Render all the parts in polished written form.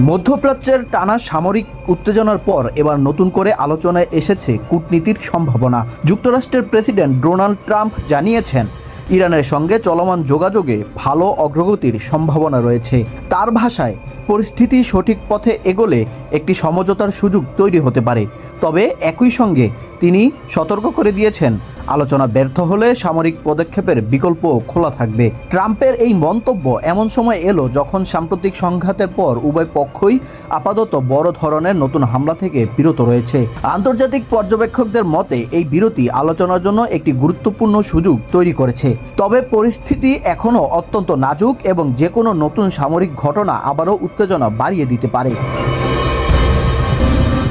মধ্যপ্রাচ্যের টানা সামরিক উত্তেজনার পর এবার নতুন করে আলোচনায় এসেছে কূটনীতির সম্ভাবনা। যুক্তরাষ্ট্রের প্রেসিডেন্ট ডোনাল্ড ট্রাম্প জানিয়েছেন, ইরানের সঙ্গে চলমান যোগাযোগে ভালো অগ্রগতির সম্ভাবনা রয়েছে। তার ভাষায়, পরিস্থিতি সঠিক পথে এগোলে একটি সমঝোতার সুযোগ তৈরি হতে পারে। তবে একই সঙ্গে তিনি সতর্ক করে দিয়েছেন, আলোচনা ব্যর্থ হলে সামরিক পদক্ষেপের বিকল্প খোলা থাকবে। ট্রাম্পের এই মন্তব্য এমন সময় এলো যখন সাম্প্রতিক সংঘাতের পর উভয় পক্ষই আপাতত বড় ধরনের নতুন হামলা থেকে বিরত রয়েছে। আন্তর্জাতিক পর্যবেক্ষকদের মতে এই বিরতি আলোচনার জন্য একটি গুরুত্বপূর্ণ সুযোগ তৈরি করেছে। তবে পরিস্থিতি এখনও অত্যন্ত নাজুক এবং যে কোনো নতুন সামরিক ঘটনা আবারও উত্তেজনা বাড়িয়ে দিতে পারে।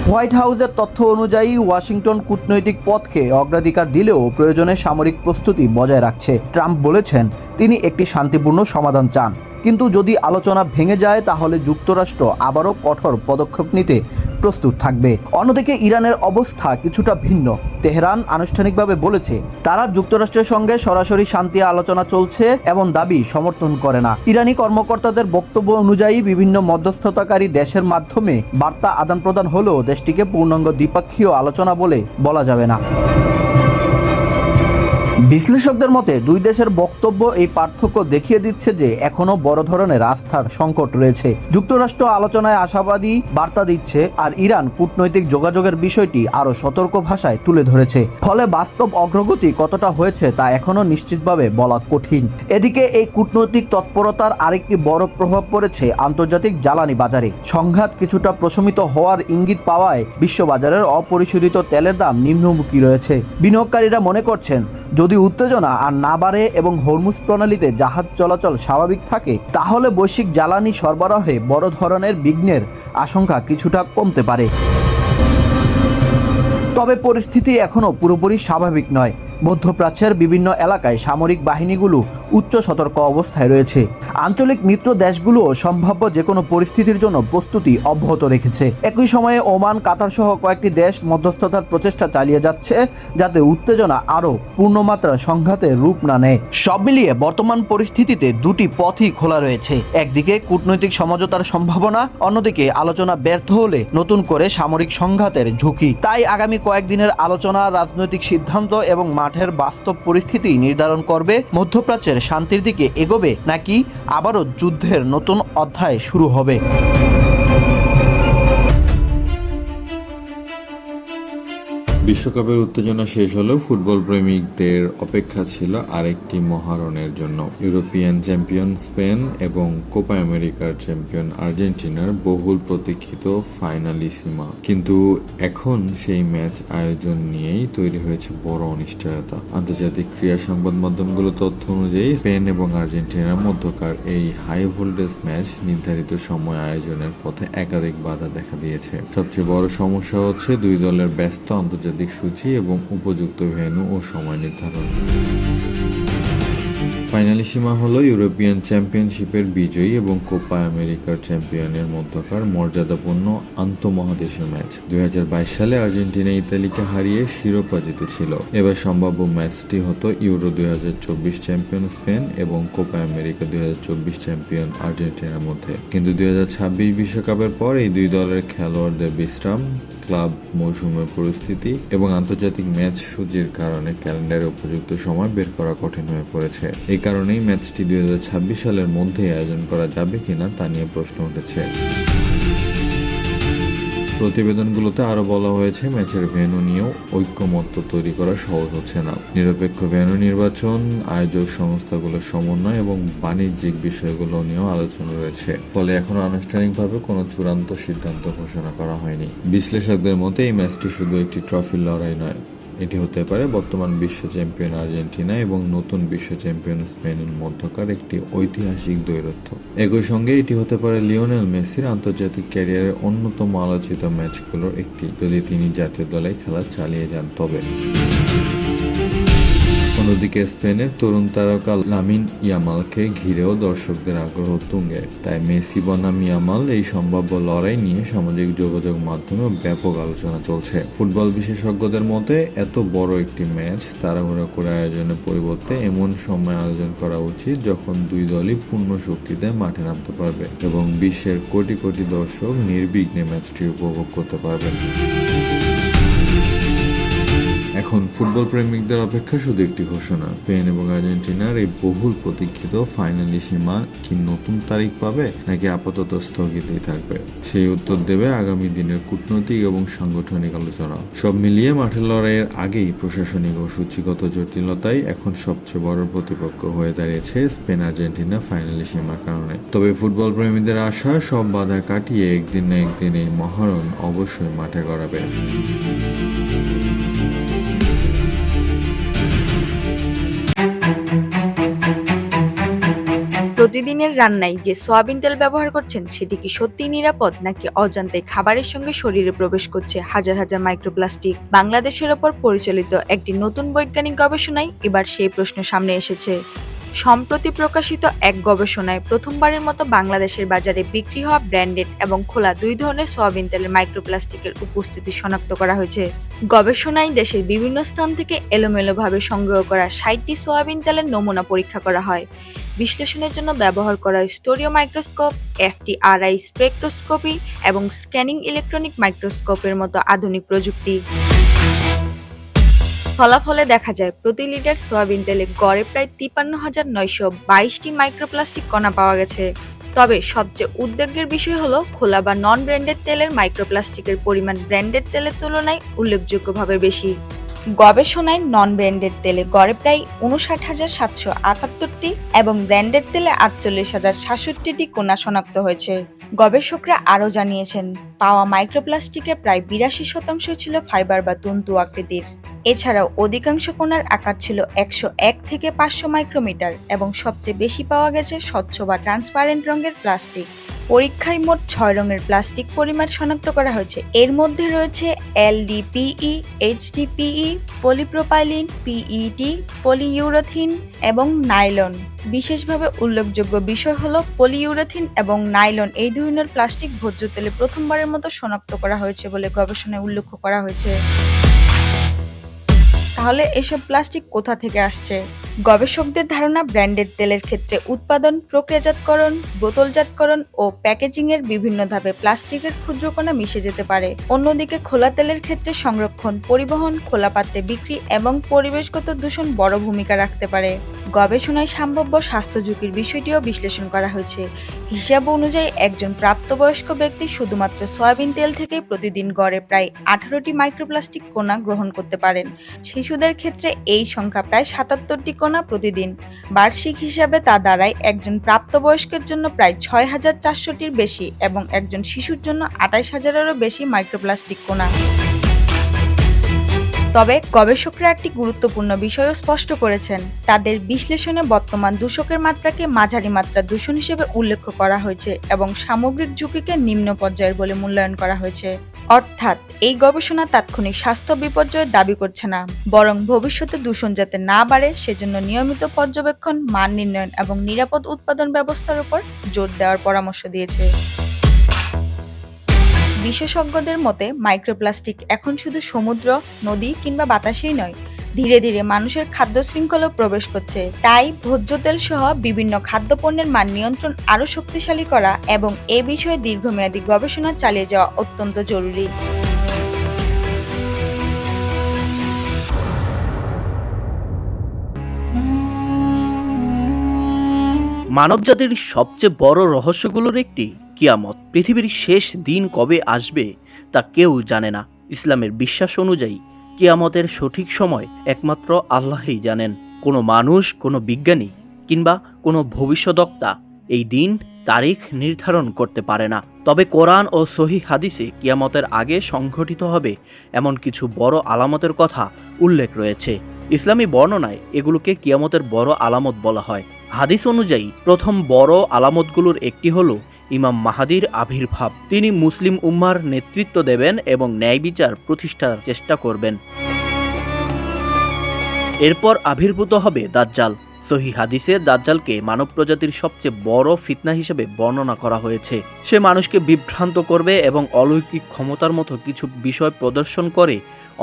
হোয়াইট হাউসের তথ্য অনুযায়ী ওয়াশিংটন কূটনৈতিক পথকে অগ্রাধিকার দিলেও প্রয়োজনে সামরিক প্রস্তুতি বজায় রাখছে। ট্রাম্প বলেছেন, তিনি একটি শান্তিপূর্ণ সমাধান চান, কিন্তু যদি আলোচনা ভেঙে যায় তাহলে যুক্তরাষ্ট্র আবারও কঠোর পদক্ষেপ নিতে প্রস্তুত থাকবে। অন্যদিকে ইরানের অবস্থা কিছুটা ভিন্ন। তেহরান আনুষ্ঠানিকভাবে বলেছে, তারা যুক্তরাষ্ট্রের সঙ্গে সরাসরি শান্তি আলোচনা চলছে এবং দাবি সমর্থন করে না। ইরানি কর্মকর্তাদের বক্তব্য অনুযায়ী বিভিন্ন মধ্যস্থতাকারী দেশের মাধ্যমে বার্তা আদান প্রদান হলেও দেশটিকে পূর্ণাঙ্গ দ্বিপক্ষীয় আলোচনা বলে বলা যাবে না। বিশ্লেষকদের মতে দুই দেশের বক্তব্য এই পার্থক্য দেখিয়ে দিচ্ছে যে এখনও বড় ধরনের আস্থার সংকট রয়েছে। যুক্তরাষ্ট্র আলোচনায় আশাবাদী বার্তা দিচ্ছে, আর ইরান কূটনৈতিক যোগাযোগের বিষয়টি আরও সতর্ক ভাষায় তুলে ধরেছে। ফলে বাস্তব অগ্রগতি কতটা হয়েছে তা এখনও নিশ্চিতভাবে বলা কঠিন। এদিকে এই কূটনৈতিক তৎপরতার আরেকটি বড় প্রভাব পড়েছে আন্তর্জাতিক জ্বালানি বাজারে। সংঘাত কিছুটা প্রশমিত হওয়ার ইঙ্গিত পাওয়ায় বিশ্ববাজারের অপরিশোধিত তেলের দাম নিম্নমুখী রয়েছে। বিনিয়োগকারীরা মনে করছেন, যদি উত্তেজনা আর না বাড়ে এবং হরমুজ প্রণালীতে জাহাজ চলাচল স্বাভাবিক থাকে তাহলে বৈশ্বিক জ্বালানি সরবরাহে বড় ধরনের বিঘ্নের আশঙ্কা কিছুটা কমতে পারে। তবে পরিস্থিতি এখনও পুরোপুরি স্বাভাবিক নয়। মধ্যপ্রাচ্যের বিভিন্ন এলাকায় সামরিক বাহিনীগুলো উচ্চ সতর্ক অবস্থায় রয়েছে। আঞ্চলিক মিত্র দেশগুলোও সম্ভাব্য যে কোনো পরিস্থিতির জন্য প্রস্তুতি অব্যাহত রেখেছে। একই সময়ে ওমান, কাতার সহ কয়েকটি দেশ মধ্যস্থতার প্রচেষ্টা চালিয়ে যাচ্ছে, যাতে উত্তেজনা আরও পূর্ণমাত্রা সংঘাতের রূপ না নেয়। সব মিলিয়ে বর্তমান পরিস্থিতিতে দুটি পথই খোলা রয়েছে। একদিকে কূটনৈতিক সমঝোতার সম্ভাবনা, অন্যদিকে আলোচনা ব্যর্থ হলে নতুন করে সামরিক সংঘাতের ঝুঁকি। তাই আগামী কয়েকদিনের আলোচনা, রাজনৈতিক সিদ্ধান্ত এবং মাঠের বাস্তব পরিস্থিতি নির্ধারণ করবে মধ্যপ্রাচ্যের শান্তির দিকে এগোবে নাকি আবারও যুদ্ধের নতুন অধ্যায় শুরু হবে। বিশ্বকাপের উত্তেজনা শেষ হলেও ফুটবল প্রেমিকদের অপেক্ষা ছিল আরেকটি মহারণের জন্য। ইউরোপিয়ান চ্যাম্পিয়ন স্পেন এবং কোপা আমেরিকার চ্যাম্পিয়ন আর্জেন্টিনার বহুল প্রতীক্ষিত ফাইনালিসিমা। কিন্তু এখন সেই ম্যাচ আয়োজন নিয়েই তৈরি হয়েছে বড় অনিশ্চয়তা। আন্তর্জাতিক ক্রীড়া সংবাদ মাধ্যমগুলো তথ্য অনুযায়ী স্পেন এবং আর্জেন্টিনার মধ্যকার এই হাই ভোল্টেজ ম্যাচ নির্ধারিত সময় আয়োজনের পথে একাধিক বাধা দেখা দিয়েছে। সবচেয়ে বড় সমস্যা হচ্ছে দুই দলের ব্যস্ত আন্তর্জাতিক সূচি এবং উপযুক্ত ভেন্যু ও সময় নির্ধারণ। ফাইনালিসিমা হলো ইউরোপিয়ান চ্যাম্পিয়নশিপের বিজয়ী এবং কোপা আমেরিকার চ্যাম্পিয়নের মধ্যকার মর্যাদাপূর্ণ আন্তঃমহাদেশীয় ম্যাচ। 2022 সালে আর্জেন্টিনা ইতালিকে হারিয়ে শিরোপা জিতেছিল। এবার সম্ভাব্য ম্যাচটি হতো ইউরো 2024 চ্যাম্পিয়ন স্পেন এবং কোপা আমেরিকা 2024 চ্যাম্পিয়ন আর্জেন্টিনার মধ্যে। কিন্তু 2026 বিশ্বকাপের পর এই দুই দলের খেলোয়াড়দের বিশ্রাম, ক্লাব মৌসুমের পরিস্থিতি এবং আন্তর্জাতিক ম্যাচ সূচির কারণে ক্যালেন্ডারে উপযুক্ত সময় বের করা কঠিন হয়ে পড়েছে। এই কারণেই ম্যাচটি 2026 সালের মধ্যে আয়োজন করা যাবে কিনা তা নিয়ে প্রশ্ন উঠেছে। প্রতিবেদনগুলোতে আরো বলা হয়েছে, ম্যাচের ভেন্যু নিয়েও ঐক্যমত্য তৈরি করা সহজ হচ্ছে না। নিরপেক্ষ ভেন্যু নির্বাচন, আয়োজক সংস্থাগুলোর সমন্বয় এবং বাণিজ্যিক বিষয়গুলো নিয়েও আলোচনা রয়েছে। ফলে এখনো আনুষ্ঠানিকভাবে কোনো চূড়ান্ত সিদ্ধান্ত ঘোষণা করা হয়নি। বিশ্লেষকদের মতে এই ম্যাচটি শুধু একটি ট্রফির লড়াই নয়, এটি হতে পারে বর্তমান বিশ্ব চ্যাম্পিয়ন আর্জেন্টিনা এবং নতুন বিশ্ব চ্যাম্পিয়ন স্পেনের মধ্যকার একটি ঐতিহাসিক দ্বৈরথ। একই সঙ্গে এটি হতে পারে লিওনেল মেসির আন্তর্জাতিক ক্যারিয়ারের অন্যতম আলোচিত ম্যাচগুলোর একটি, যদি তিনি জাতীয় দলে খেলা চালিয়ে যান তবে। অন্যদিকে স্পেনের তরুণ তারকা লামিন ইয়ামালকে ঘিরেও দর্শকদের আগ্রহ তুঙ্গে। তাই মেসি বনাম ইয়ামাল এই সম্ভাব্য লড়াই নিয়ে সামাজিক যোগাযোগ মাধ্যমে ব্যাপক আলোচনা চলছে। ফুটবল বিশেষজ্ঞদের মতে এত বড় একটি ম্যাচ তাড়াহুড়ো করে আয়োজনের পরিবর্তে এমন সময় আয়োজন করা উচিত যখন দুই দলই পূর্ণ শক্তিতে মাঠে নামতে পারবে এবং বিশ্বের কোটি কোটি দর্শক নির্বিঘ্নে ম্যাচটি উপভোগ করতে পারবেন। এখন ফুটবল প্রেমিকদের অপেক্ষা শুধু একটি ঘোষণা, স্পেন এবং আর্জেন্টিনার এই বহুল প্রতীক্ষিত ফাইনালি সীমা কি নতুন তারিখ পাবে নাকি আপাতত স্থগিতই থাকবে, সেই উত্তর দেবে আগামী দিনের কূটনৈতিক এবং সাংগঠনিক আলোচনা। সব মিলিয়ে মাঠের লড়াইয়ের আগেই প্রশাসনিক ও সূচিগত জটিলতাই এখন সবচেয়ে বড় প্রতিপক্ষ হয়ে দাঁড়িয়েছে স্পেন আর্জেন্টিনা ফাইনালি সীমার কারণে। তবে ফুটবল প্রেমীদের আশা সব বাধা কাটিয়ে একদিন না একদিন এই মহারণ অবশ্যই মাঠে গড়াবে। প্রতিদিনের রান্নায় যে সয়াবিন তেল ব্যবহার করছেন সেটি কি সত্যিই নিরাপদ নাকি অজান্তে খাবারের সঙ্গে শরীরে প্রবেশ করছে হাজার হাজার মাইক্রোপ্লাস্টিক? বাংলাদেশের ওপর পরিচালিত একটি নতুন বৈজ্ঞানিক গবেষণায় এবার সেই প্রশ্ন সামনে এসেছে। সম্প্রতি প্রকাশিত এক গবেষণায় প্রথমবারের মতো বাংলাদেশের বাজারে বিক্রি হওয়া ব্র্যান্ডেড এবং খোলা দুই ধরনের সয়াবিন তেলের মাইক্রোপ্লাস্টিকের উপস্থিতি শনাক্ত করা হয়েছে। গবেষণায় দেশের বিভিন্ন স্থান থেকে এলোমেলোভাবে সংগ্রহ করা ৬০টি সয়াবিন তেলের নমুনা পরীক্ষা করা হয়। বিশ্লেষণের জন্য ব্যবহার করা স্টোরিও মাইক্রোস্কোপ, FTRI স্পেকট্রোস্কোপি এবং স্ক্যানিং ইলেকট্রনিক মাইক্রোস্কোপের মতো আধুনিক প্রযুক্তি। ফলাফলে দেখা যায় প্রতি লিটার সয়াবিন তেলে গড়ে প্রায় ৫৩,৯২২টি মাইক্রোপ্লাস্টিক কণা পাওয়া গেছে। তবে সবচেয়ে উদ্বেগের বিষয় হলো খোলা বা নন ব্র্যান্ডেড তেলের মাইক্রোপ্লাস্টিকের পরিমাণ ব্র্যান্ডেড তেলের তুলনায় উল্লেখযোগ্যভাবে বেশি। গবেষণায় নন ব্র্যান্ডেড তেলে গড়ে প্রায় ৫৯,৭৭৮টি এবং ব্র্যান্ডেড তেলে ৪৮,০৬৭টি কণা শনাক্ত হয়েছে। গবেষকরা আরও জানিয়েছেন, পাওয়া মাইক্রোপ্লাস্টিকের প্রায় ৮২% ছিল ফাইবার বা তন্তু আকৃতির। এছাড়াও অধিকাংশ কণার আকার ছিল ১০১ থেকে ৫০০ মাইক্রোমিটার এবং সবচেয়ে বেশি পাওয়া গেছে স্বচ্ছ বা ট্রান্সপারেন্ট রঙের প্লাস্টিক। পরীক্ষায় মোট ৬ রঙের প্লাস্টিক পরিমাণ শনাক্ত করা হয়েছে। এর মধ্যে রয়েছে LDPE, HDPE, polypropylene, PET, polyurethane এবং নাইলন। বিশেষভাবে উল্লেখযোগ্য বিষয় হলো পলিইউরেথিন এবং নাইলন এই ধরনের প্লাস্টিক ভোজ্য তেলে প্রথমবারের মতো শনাক্ত করা হয়েছে বলে গবেষণায় উল্লেখ করা হয়েছে। তাহলে এসব প্লাস্টিক কোথা থেকে আসছে? গবেষকদের ধারণা ব্র্যান্ডেড তেলের ক্ষেত্রে উৎপাদন, প্রক্রিয়াজাতকরণ, বোতলজাতকরণ ও প্যাকেজিংয়ের বিভিন্ন ধাপে প্লাস্টিকের ক্ষুদ্র কণা মিশে যেতে পারে। অন্যদিকে খোলা তেলের ক্ষেত্রে সংরক্ষণ, পরিবহন, খোলা পাত্রে বিক্রি এবং পরিবেশগত দূষণ বড় ভূমিকা রাখতে পারে। গবেষণায় সম্ভাব্য স্বাস্থ্য ঝুঁকির বিষয়টিও বিশ্লেষণ করা হয়েছে। হিসাব অনুযায়ী একজন প্রাপ্তবয়স্ক ব্যক্তি শুধুমাত্র সয়াবিন তেল থেকে প্রতিদিন গড়ে প্রায় ১৮টি মাইক্রোপ্লাস্টিক কণা গ্রহণ করতে পারেন। শিশুদের ক্ষেত্রে এই সংখ্যা প্রায় ৭৭টি কণা প্রতিদিন। বার্ষিক হিসাবে তা দাঁড়ায় একজন প্রাপ্তবয়স্কের জন্য প্রায় ৬,৪০০টির বেশি এবং একজন শিশুর জন্য ২৮,০০০-এরও বেশি মাইক্রোপ্লাস্টিক কণা। তবে গবেষকরা একটি গুরুত্বপূর্ণ বিষয়ও স্পষ্ট করেছেন। তাদের বিশ্লেষণে বর্তমান দূষকের মাত্রাকে মাঝারি মাত্রার দূষণ হিসেবে উল্লেখ করা হয়েছে এবং সামগ্রিক ঝুঁকিকে নিম্ন পর্যায়ের বলে মূল্যায়ন করা হয়েছে। অর্থাৎ এই গবেষণা তাৎক্ষণিক স্বাস্থ্য বিপর্যয়ের দাবি করছে না, বরং ভবিষ্যতে দূষণ যাতে না বাড়ে সেজন্য নিয়মিত পর্যবেক্ষণ, মান নির্ণয়ন এবং নিরাপদ উৎপাদন ব্যবস্থার উপর জোর দেওয়ার পরামর্শ দিয়েছে। বিশেষজ্ঞদের মতে মাইক্রোপ্লাস্টিক এখন শুধু সমুদ্র, নদী কিংবা বাতাসেই নয়, ধীরে ধীরে মানুষের খাদ্য শৃঙ্খলেও প্রবেশ করছে। তাই ভোজ্য তেল সহ বিভিন্ন খাদ্যপণ্যের মান নিয়ন্ত্রণ আরও শক্তিশালী করা এবং এ বিষয়ে দীর্ঘমেয়াদী গবেষণা চালিয়ে যাওয়া অত্যন্ত জরুরি। মানবজাতির সবচেয়ে বড় রহস্যগুলোর একটি কিয়ামত। পৃথিবীর শেষ দিন কবে আসবে তা কেউ জানে না। ইসলামের বিশ্বাস অনুযায়ী কিয়ামতের সঠিক সময় একমাত্র আল্লাহই জানেন। কোনো মানুষ, কোনো বিজ্ঞানী কিংবা কোনো ভবিষ্যদ্বক্তা এই দিন তারিখ নির্ধারণ করতে পারে না। তবে কোরআন ও সহিহ হাদিসে কিয়ামতের আগে সংঘটিত হবে এমন কিছু বড় আলামতের কথা উল্লেখ রয়েছে। ইসলামী বর্ণনায় এগুলোকে কিয়ামতের বড় আলামত বলা হয়। হাদিস অনুযায়ী প্রথম বড় আলামতগুলোর একটি হলো ইমাম মাহাদির আবির্ভাব। তিনি মুসলিম উম্মার নেতৃত্ব দেবেন এবং ন্যায় বিচার প্রতিষ্ঠার চেষ্টা করবেন। এরপর আবির্ভূত হবে দাজ্জাল। সহিহ হাদিসে দাজ্জালকে মানব প্রজাতির সবচেয়ে বড় ফিতনা হিসেবে বর্ণনা করা হয়েছে। সে মানুষকে বিভ্রান্ত করবে এবং অলৌকিক ক্ষমতার মতো কিছু বিষয় প্রদর্শন করে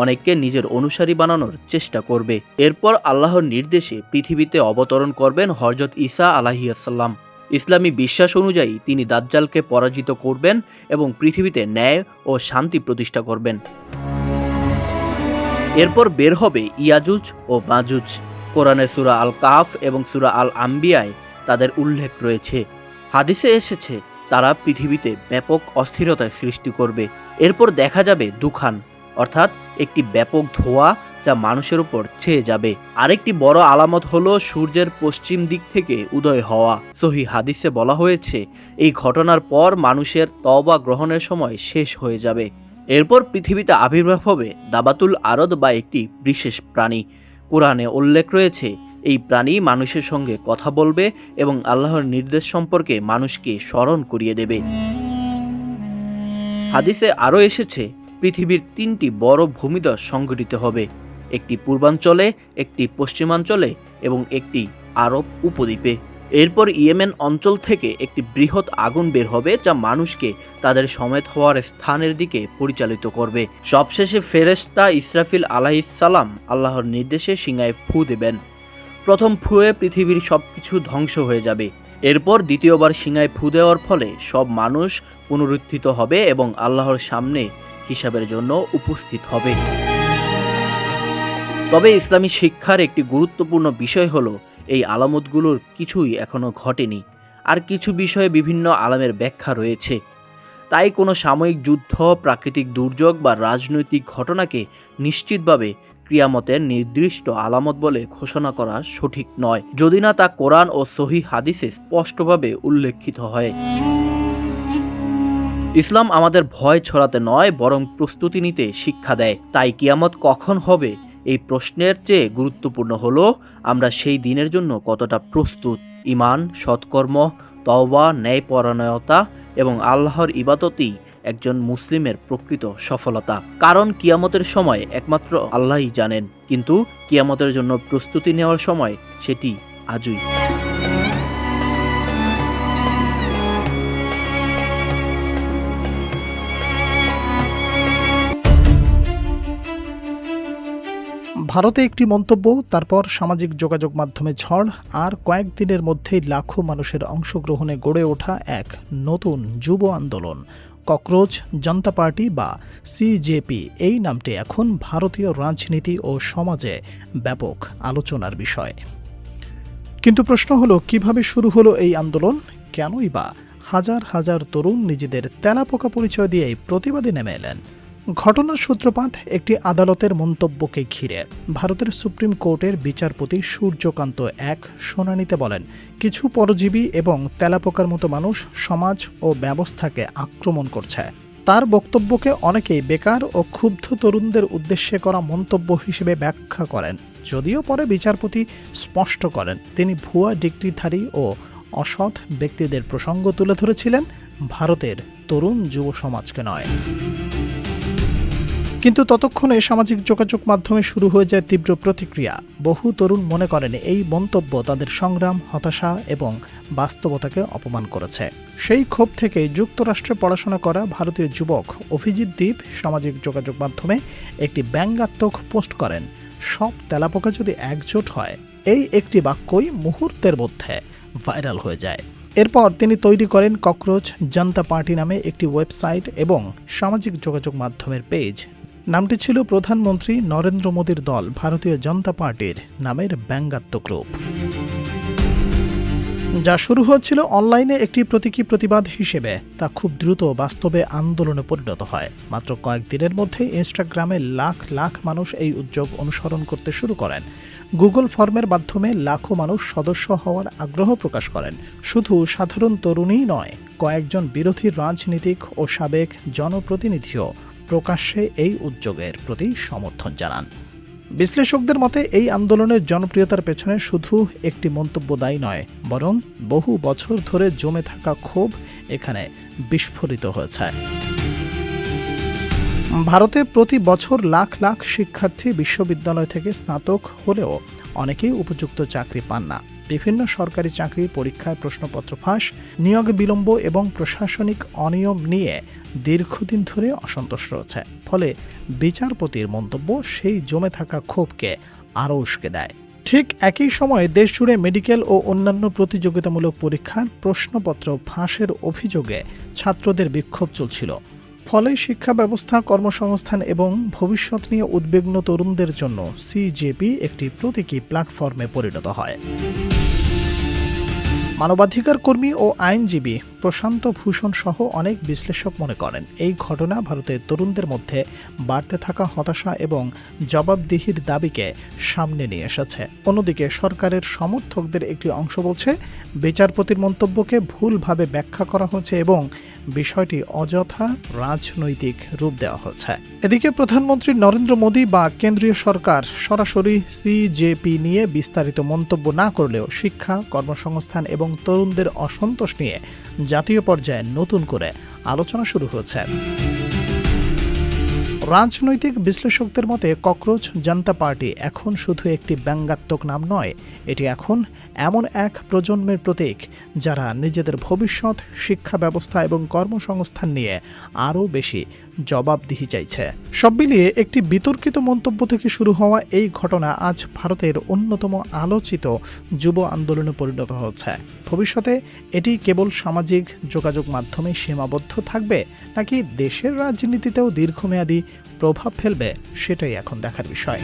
অনেককে নিজের অনুসারী বানানোর চেষ্টা করবে। এরপর আল্লাহর নির্দেশে পৃথিবীতে অবতরণ করবেন হযরত ঈসা আলাইহিসসালাম। ইসলামী বিশ্বাস অনুযায়ী তিনি দাজ্জালকে পরাজিত করবেন এবং পৃথিবীতে ন্যায় ও শান্তি প্রতিষ্ঠা করবেন। এরপর বের হবে ইয়াজুজ ও মাজুজ। কোরআনের সূরা আল কাহফ এবং সূরা আল আম্বিয়ায় তাদের উল্লেখ রয়েছে। হাদিসে এসেছে তারা পৃথিবীতে ব্যাপক অস্থিরতার সৃষ্টি করবে। এরপর দেখা যাবে দুখান, অর্থাৎ একটি ব্যাপক ধোঁয়া যা মানুষের উপর ছেয়ে যাবে। আরেকটি বড় আলামত হলো সূর্যের পশ্চিম দিক থেকে উদয় হওয়া। সহিহ হাদিসে বলা হয়েছে এই ঘটনার পর মানুষের তওবা গ্রহণের সময় শেষ হয়ে যাবে। এরপর পৃথিবীতে আবির্ভাব হবে দাবাতুল আরদ বা একটি বিশেষ প্রাণী। কোরআনে উল্লেখ রয়েছে এই প্রাণী মানুষের সঙ্গে কথা বলবে এবং আল্লাহর নির্দেশ সম্পর্কে মানুষকে স্মরণ করিয়ে দেবে। হাদিসে আরও এসেছে পৃথিবীর 3টি বড় ভূমিধস সংঘটিত হবে, একটি পূর্বাঞ্চলে, একটি পশ্চিমাঞ্চলে এবং একটি আরব উপদ্বীপে। এরপর ইয়েমেন অঞ্চল থেকে একটি বৃহৎ আগুন বের হবে যা মানুষকে তাদের সমেত হওয়ার স্থানের দিকে পরিচালিত করবে। সবশেষে ফেরেশতা ইসরাফিল আলাইহিসসালাম আল্লাহর নির্দেশে সিংহায় ফু দেবেন। প্রথম ফুয়ে পৃথিবীর সবকিছু ধ্বংস হয়ে যাবে। এরপর দ্বিতীয়বার সিংহায় ফু দেওয়ার ফলে সব মানুষ পুনরুত্থিত হবে এবং আল্লাহর সামনে হিসাবের জন্য উপস্থিত হবে। তবে ইসলামী শিক্ষার একটি গুরুত্বপূর্ণ বিষয় হলো এই আলামতগুলোর কিছুই এখনো ঘটেনি, আর কিছু বিষয়ে বিভিন্ন আলামের ব্যাখ্যা রয়েছে। তাই কোনো সাময়িক যুদ্ধ, প্রাকৃতিক দুর্যোগ বা রাজনৈতিক ঘটনাকে নিশ্চিতভাবে কিয়ামতের নির্দিষ্ট আলামত বলে ঘোষণা করা সঠিক নয়, যদি না তা কোরআন ও সহিহ হাদিসে স্পষ্টভাবে উল্লেখিত হয়। ইসলাম আমাদের ভয় ছড়াতে নয়, বরং প্রস্তুতি নিতে শিক্ষা দেয়। তাই কিয়ামত কখন হবে এই প্রশ্নের চেয়ে গুরুত্বপূর্ণ হলো আমরা সেই দিনের জন্য কতটা প্রস্তুত। ঈমান, সৎকর্ম, তওবা, ন্যায়পরায়ণতা এবং আল্লাহর ইবাদতই একজন মুসলিমের প্রকৃত সফলতা। কারণ কিয়ামতের সময় একমাত্র আল্লাহই জানেন, কিন্তু কিয়ামতের জন্য প্রস্তুতি নেওয়ার সময় সেটি আজই। ভারতে একটি মন্তব্য, তারপর সামাজিক যোগাযোগ মাধ্যমে ঝড়, আর কয়েকদিনের মধ্যেই লাখো মানুষের অংশগ্রহণে গড়ে ওঠা এক নতুন যুব আন্দোলন ককরোচ জনতা পার্টি বা সিজেপি। এই নামটি এখন ভারতীয় রাজনীতি ও সমাজে ব্যাপক আলোচনার বিষয়। কিন্তু প্রশ্ন হলো, কিভাবে শুরু হলো এই আন্দোলন? কেনই বা হাজার হাজার তরুণ নিজেদের তেলাপোকা পরিচয় দিয়ে প্রতিবাদে নেমে এলেন? ঘটনার সূত্রপাত একটি আদালতের মন্তব্যকে ঘিরে। ভারতের সুপ্রিম কোর্টের বিচারপতি সূর্যকান্ত এক শুনানিতে বলেন, কিছু পরজীবী এবং তেলাপোকার মতো মানুষ সমাজ ও ব্যবস্থাকে আক্রমণ করছে। তার বক্তব্যকে অনেকেই বেকার ও ক্ষুব্ধ তরুণদের উদ্দেশ্যে করা মন্তব্য হিসেবে ব্যাখ্যা করেন, যদিও পরে বিচারপতি স্পষ্ট করেন তিনি ভুয়া ডিগ্রিধারী ও অসৎ ব্যক্তিদের প্রসঙ্গ তুলে ধরেছিলেন, ভারতের তরুণ যুব সমাজকে নয়। কিন্তু ততক্ষণে সামাজিক যোগাযোগ মাধ্যমে শুরু হয়ে যায় তীব্র প্রতিক্রিয়া। বহু তরুণ মনে করেন এই মন্তব্য তাদের সংগ্রাম, হতাশা এবং বাস্তবতাকে অপমান করেছে। সেই ক্ষোভ থেকে যুক্তরাষ্ট্রে পড়াশোনা করা ভারতীয় যুবক অভিজিৎ দীপ সামাজিক যোগাযোগ মাধ্যমে একটি ব্যঙ্গাত্মক পোস্ট করেন, সব তেলাপোকা যদি একজোট হয়। এই একটি বাক্যই মুহূর্তের মধ্যে ভাইরাল হয়ে যায়। এরপর তিনি তৈরি করেন ককরোচ জনতা পার্টি নামে একটি ওয়েবসাইট এবং সামাজিক যোগাযোগ মাধ্যমের পেজ। নামটি ছিল প্রধানমন্ত্রী নরেন্দ্র মোদীর দল ভারতীয় জনতা পার্টির নামের ব্যঙ্গাত্মক রূপ, যা শুরু হয়েছিল অনলাইনে একটি প্রতীকী প্রতিবাদ হিসেবে। তা খুব দ্রুত বাস্তবে আন্দোলনে পরিণত হয়। মাত্র কয়েকদিনের মধ্যে ইনস্টাগ্রামে লাখ লাখ মানুষ এই উদ্যোগ অনুসরণ করতে শুরু করেন। গুগল ফর্মের মাধ্যমে লাখো মানুষ সদস্য হওয়ার আগ্রহ প্রকাশ করেন। শুধু সাধারণ তরুণই নয়, কয়েকজন বিরোধী রাজনীতিক ও সাবেক জনপ্রতিনিধিও প্রকাশ্যে এই উদ্যোগের প্রতি সমর্থন জানান। বিশ্লেষকদের মতে এই আন্দোলনের জনপ্রিয়তার পেছনে শুধু একটি মন্তব্য দায়ী নয়, বরং বহু বছর ধরে জমে থাকা ক্ষোভ এখানে বিস্ফোরিত হয়েছে। ভারতে প্রতি বছর লাখ লাখ শিক্ষার্থী বিশ্ববিদ্যালয় থেকে স্নাতক হলেও অনেকেই উপযুক্ত চাকরি পান না। বিভিন্ন সরকারি চাকরির পরীক্ষায় প্রশ্নপত্র ফাঁস, নিয়োগে বিলম্ব এবং প্রশাসনিক অনিয়ম নিয়ে দীর্ঘদিন ধরে অসন্তোষ রয়েছে। ফলে বিচারপতির মন্তব্য সেই জমে থাকা ক্ষোভকে আরও উস্কে দেয়। ঠিক একই সময়ে দেশজুড়ে মেডিকেল ও অন্যান্য প্রতিযোগিতামূলক পরীক্ষার প্রশ্নপত্র ফাঁসের অভিযোগে ছাত্রদের বিক্ষোভ চলছিল। ফলে শিক্ষা ব্যবস্থা, কর্মসংস্থান এবং ভবিষ্যৎ নিয়ে উদ্বিগ্ন তরুণদের জন্য সিজেপি একটি প্রতীকী প্ল্যাটফর্মে পরিণত হয়। মানবাধিকার কর্মী ও আইনজীবী প্রশান্ত ভূষণ সহ অনেক বিশ্লেষক মনে করেন এই ঘটনা ভারতের তরুণদের মধ্যে বাড়তে থাকা হতাশা এবং জবাবদিহির দাবিকে সামনে নিয়ে এসেছে। অন্যদিকে সরকারের সমর্থকদের একটি অংশ বলছে বিচারপতির মন্তব্যকে ভুলভাবে ব্যাখ্যা করা হয়েছে এবং বিষয়টি অযথা রাজনৈতিক রূপ দেওয়া হয়েছে। এদিকে প্রধানমন্ত্রী নরেন্দ্র মোদী বা কেন্দ্রীয় সরকার সরাসরি সিজেপি নিয়ে বিস্তারিত মন্তব্য না করলেও শিক্ষা, কর্মসংস্থান এবং তরুণদের অসন্তোষ নিয়ে জাতীয় পর্যায়ে নতুন করে আলোচনা শুরু হয়েছে। রাজনৈতিক বিশ্লেষকদের মতে ককরোচ জনতা পার্টি এখন শুধু একটি ব্যঙ্গাত্মক নাম নয়, এটি এখন এমন এক প্রজন্মের প্রতীক যারা নিজেদের ভবিষ্যৎ, শিক্ষা ব্যবস্থা এবং কর্মসংস্থান নিয়ে আরও বেশি জবাবদিহি চাইছে। সব মিলিয়ে একটি বিতর্কিত মন্তব্য থেকে শুরু হওয়া এই ঘটনা আজ ভারতের অন্যতম আলোচিত যুব আন্দোলনে পরিণত হচ্ছে। ভবিষ্যতে এটি কেবল সামাজিক যোগাযোগ মাধ্যমে সীমাবদ্ধ থাকবে নাকি দেশের রাজনীতিতেও দীর্ঘমেয়াদী প্রভাব ফেলবে, সেটাই এখন দেখার বিষয়।